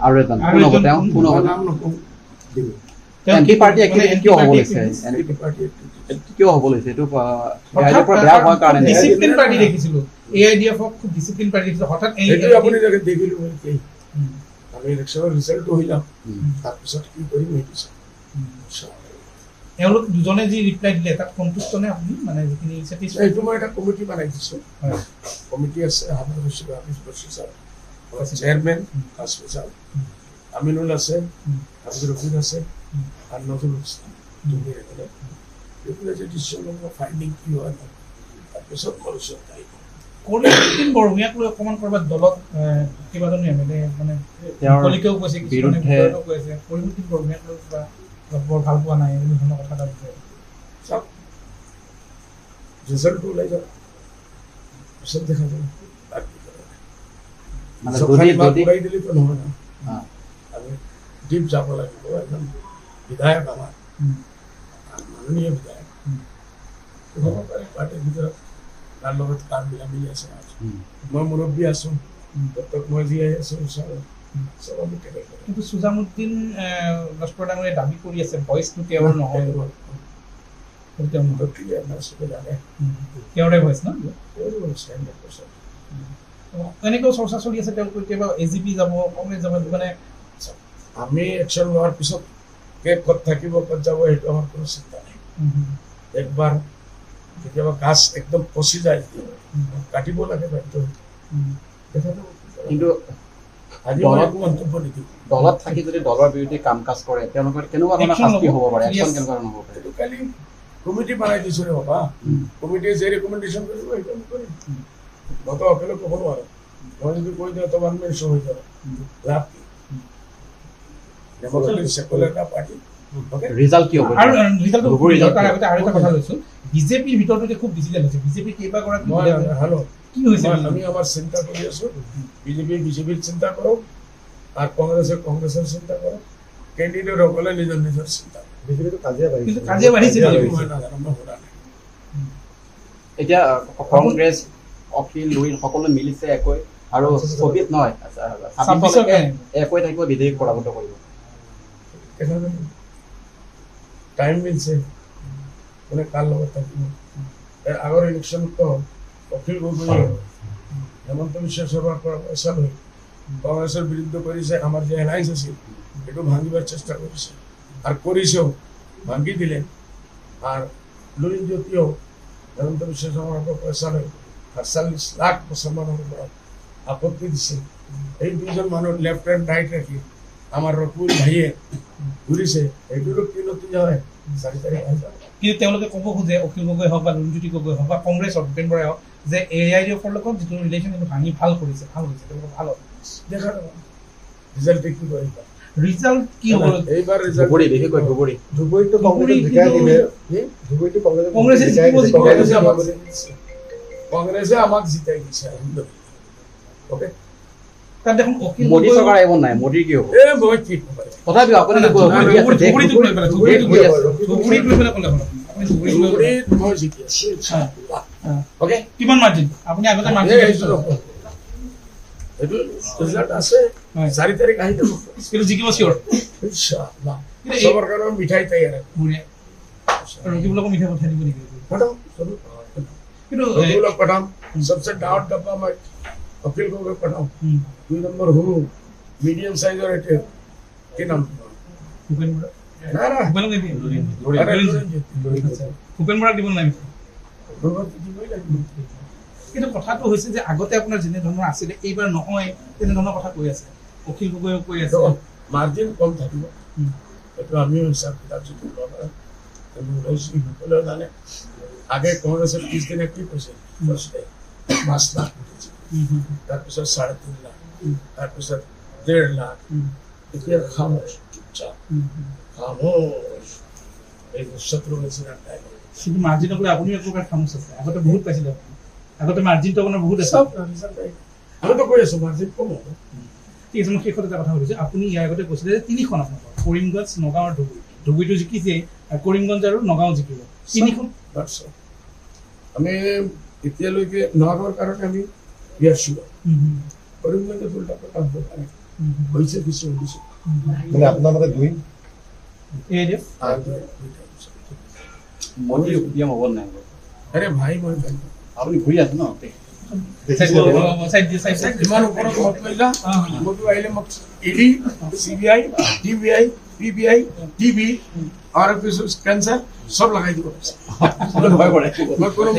আৰু এজন কোন হ'ব এনপি পাৰ্টি কিয় হ'ব লৈছে এনপি পাৰ্টি কিয় হ'ব লৈছে এইটো বেয়া হোৱাৰ কাৰণে ডিসিপ্লিন পাৰ্টি দেখিছিলো এআইডিএফ খুব ডিসিপ্লিন পাৰ্টি দেখিছিলো হঠাৎ এইটো আপুনি দেখিলো কি আমি ইলেকশ্যনৰ ৰিজাল্ট হইলাম তাৰপিছত কি কৰিম এইটো এওঁলোক দুজনে যি ৰিপ্লাই দিলে তাত সন্তুষ্ট নে আপুনি মানে যিখিনি স্যাটিসফাইড এইটো মই এটা কমিটি বনাই দিছো কমিটি আছে হাবিব বশিৰ চেয়াৰম্যান হাসপাতাল আমিনুল আছে আব্দুৰ ৰফিক আছে আৰ নজৰুল ইসলাম দুই এখানে এগুলো যে ডিসিশন ফাইন্ডিং কি হয় তাৰপিছত কমিশন তাই কোন বৰমিয়াক লৈ অকমান কৰবাত দলত কেইবাজন এমএলএ মানে কলিকেও কৈছে কিছুমানে বিৰোধও কৈছে পৰিমুখী বৰমিয়াক লৈ বা বৰ ভাল পোৱা নাই এই ধৰণৰ কথা কৈছে সব ৰিজাল্ট ওলাই যাব সব দেখা যাব মানে যদি ওলাই দিলে তো নহয় না আমি ডিপ যাব লাগিব একদম বিধায়ক আমাৰ মাননীয় বিধায়ক পাৰ্টিৰ ভিতৰত তাৰ লগত কাম মিলি আছে মই মুৰব্বী আছো ডক্টৰ মই জীয়াই আছো সব আমি কিন্তু সুজামুদ্দিন লস্কৰ ডাঙৰীয়াই দাবী কৰি আছে ভইচটো তেওঁৰ নহয় তেওঁ মুৰব্বী আমাৰ সবে জানে তেওঁৰে ভইচ ন এনেকৈ চৰ্চা চলি আছে তেওঁ কেতিয়াবা এজিপি যাব কংগ্ৰেছ যাব মানে আমি একশন লোৱাৰ পিছত কে ক'ত থাকিব ক'ত যাব সেইটো আমাৰ কোনো চিন্তা নাই একবাৰ কেতিয়াবা গাছ একদম পচি যায় কাটিব লাগে বাধ্য কিন্তু দলত থাকি যদি দলৰ বিৰুদ্ধে কাম কাজ কৰে তেওঁলোকৰ কেনেকুৱা ধৰণৰ শাস্তি হ'ব পাৰে একচন কেনেকুৱা ধৰণৰ হ'ব পাৰে কালি কমিটি বনাই দিছো ৰে বাবা কমিটিয়ে যে ৰিকমেন্ডেশন কৰিব সেইটো আমি কৰিম গত অকেলে ক'ব নোৱাৰো মই যদি কৈ দিওঁ তো বানমেন শো হৈ যাব লাভ কি ডেমোক্ৰেটিক সেকুলাৰ পাৰ্টি ৰিজাল্ট কি হ'ব আৰু ৰিজাল্ট তাৰ আগতে আৰু এটা কথা লৈছো বিজেপিৰ ভিতৰতে খুব ডিজিটেল আছে বিজেপি কেইবা কৰা হেল্ল কি হৈছে আমি আমাৰ চিন্তা কৰি আছো বিজেপিৰ চিন্তা কৰক আৰু কংগ্ৰেছৰ চিন্তা কৰক ক্যান্ডিডেট সকলে নিজৰ চিন্তা বিজেপিটো কাজিয়া বাঢ়িছে এতিয়া কংগ্ৰেছ অখিল লুইন সকলো মিলিছে একই আৰু ছবিত নহয় একই থাকিব বিধেয়ক পৰাগত কৰিব টাইম মিলছে মানে কাল লগত থাকিব আগৰ ইলেকশ্যন তো অখিল গগৈ হেমন্ত বিশ্ব শৰ্মাৰ পৰা পইচা লৈ কংগ্ৰেছৰ বিৰুদ্ধে কৰিছে আমাৰ যে এলায়েন্স আছিল এইটো ভাঙিবৰ চেষ্টা কৰিছে আৰু কৰিছেও ভাঙি দিলে আৰু লুইন জ্যোতিও হেমন্ত বিশ্ব শৰ্মাৰ পৰা পইচা লৈ 48 লাখ মুছলমানৰ পৰা আপত্তি দিছে এই দুজন মানুহ লেফট এণ্ড ৰাইট ৰাখি আমাৰ ৰকুল ভাইয়ে ঘূৰিছে এইটোৰো কি নতিজা হয় 4 তাৰিখ আহি যাব কিন্তু তেওঁলোকে ক'ব খোজে অখিল গগৈ হওক বা লুঞ্জুতি গগৈ হওক বা কংগ্ৰেছৰ ভূপেন বৰাই হওক যে এআইডিএফৰ লগত যিটো ৰিলেশ্যন এইটো ভাঙি ভাল কৰিছে তেওঁলোকে ভাল দেখা যাব ৰিজাল্ট কি কৰিব ৰিজাল্ট কি হ'ব এইবাৰ ৰিজাল্ট ধুবুৰীটো কংগ্ৰেছে জিকাই দিলে ধুবুৰীটো কংগ্ৰেছে কংগ্ৰেছে আমাক জিতাই দিছে ওকে তাত দেখোন অখিল মোদী চৰকাৰ আহিব নাই মোদী কি হ'ব এ মই কি তথাপি আপুনি ওকে কিমান মাৰ্জিন আপুনি আগতে মাৰ্জিন এইটো ৰিজাল্ট আছে 4 তাৰিখ আহি যাব কিন্তু জিকিব চিয়ৰ ইনশাআল্লাহ সবৰ কাৰণে মিঠাই তৈয়াৰ আছে আৰু কিবলক মিঠাই পঠাই দিব নেকি পঠাও কিন্তু লোক পঠাম सबसे डाउट डब्बा में अखिल को पठाओ 2 नंबर हो मीडियम साइज और के नाम भूपेन बड़ा ना ना भूपेन भूपेन बड़ा দিব নাই কিন্তু কথাটো হৈছে যে আগতে আপোনাৰ যেনে ধৰণৰ আছিল এইবাৰ নহয় তেনে ধৰণৰ কথা কৈ আছে অখিল গগৈ কৈ আছে মাৰ্জিন কম থাকিব এটো আমিও হিসাব কিতাপ যদি কৰা আমি ৰৈছি সকলো জানে আগে কংগ্ৰেছৰ 30 দিন কি কৈছে ফাৰ্স্ট 5 লাখ তাৰপিছত 3.5 লাখ তাৰপিছত 1.5 লাখ এতিয়া খামোশ চুপচাপ খামোশ এই শত্ৰু হৈছে না শুধু মাৰ্জিনক লৈ আপুনি এক প্ৰকাৰ খামোশ আছে আগতে বহুত পাইছিল আগতে মাৰ্জিনটো আপোনাৰ বহুত আছে আমি তো কৈ আছো মাৰ্জিন কম হ'ব ঠিক আছে মই শেষত এটা কথা কৈছো আপুনি ইয়াৰ আগতে কৈছিলে যে তিনিখন আপোনাৰ কৰিমগঞ্জ নগাঁও আৰু ধুবুৰীটো জিকিছে কৰিমগঞ্জ আৰু নগাঁও জিকিব তিনিখন আমি এতিয়ালৈকে নগাঁৱৰ কাৰণে আমি ইয়াৰ ছিল কৰিমগঞ্জ উল্টা কথা হ'ব পাৰে হৈছে কিছু হৈছে মানে আপোনাৰ মতে দুই ADF মন্ত্ৰী পিএম হ'ব নাই আৰে ভাই মই আপুনি ঘূৰি আছে ন ইমান ওপৰত মত কৰিলা মইতো আহিলে মোক ED CBI TBI PBI TB আৰু কিছু কেঞ্চাৰ চব লগাই দিব ভয় কৰে মই কোনো